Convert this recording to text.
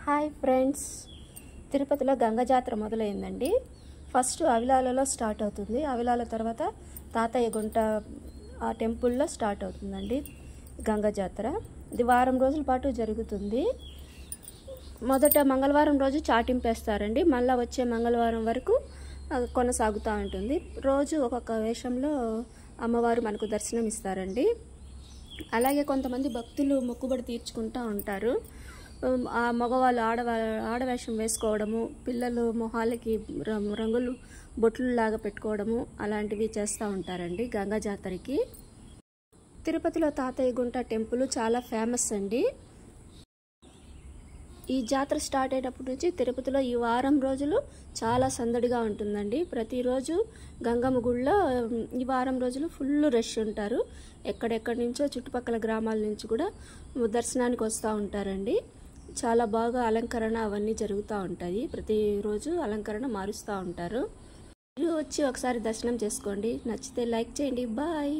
Hi friends, తిరుపతిలో గంగ జాతర మొదలైందండి. First అవిలాలలో start అవుతుంది. అవిలాల తర్వాత తాతయ్య గుంట ఆ టెంపుల్లో స్టార్ట్ అవుతుందండి గంగ జాతర. ఇది వారం రోజుల పాటు జరుగుతుంది. మొదట మంగళవారం రోజు చాటింపేస్తారండి. మళ్ళీ వచ్చే మంగళవారం వరకు కొనసాగుతూ ఉంటుంది. రోజు ఒక్కొక్క వేషంలో అమ్మవారు మనకు దర్శనం ఇస్తారండి. అలాగే కొంతమంది భక్తులు మొక్కుబడి తీర్చుకుంటూ ఉంటారు. ఆ మగవాళ్ళు ఆడవేషం వేసుకోవడము, పిల్లలు మొహాలకి రంగులు బొట్లు లాగా పెట్టుకోవడము అలాంటివి చేస్తూ ఉంటారండి గంగా జాతరకి. తిరుపతిలో తాతయ్య గుంట టెంపుల్ చాలా ఫేమస్ అండి. ఈ జాతర స్టార్ట్ అయినప్పటి నుంచి తిరుపతిలో ఈ వారం రోజులు చాలా సందడిగా ఉంటుందండి. ప్రతిరోజు గంగమ్మ గుడిలో ఈ వారం రోజులు ఫుల్ రష్ ఉంటారు. ఎక్కడెక్కడి నుంచో చుట్టుపక్కల గ్రామాల నుంచి కూడా దర్శనానికి వస్తూ ఉంటారండి. చాలా బాగా అలంకరణ అవన్నీ జరుగుతూ ఉంటాయి. ప్రతిరోజు అలంకరణ మారుస్తూ ఉంటారు. మీరు వచ్చి ఒకసారి దర్శనం చేసుకోండి. నచ్చితే లైక్ చేయండి. బాయ్.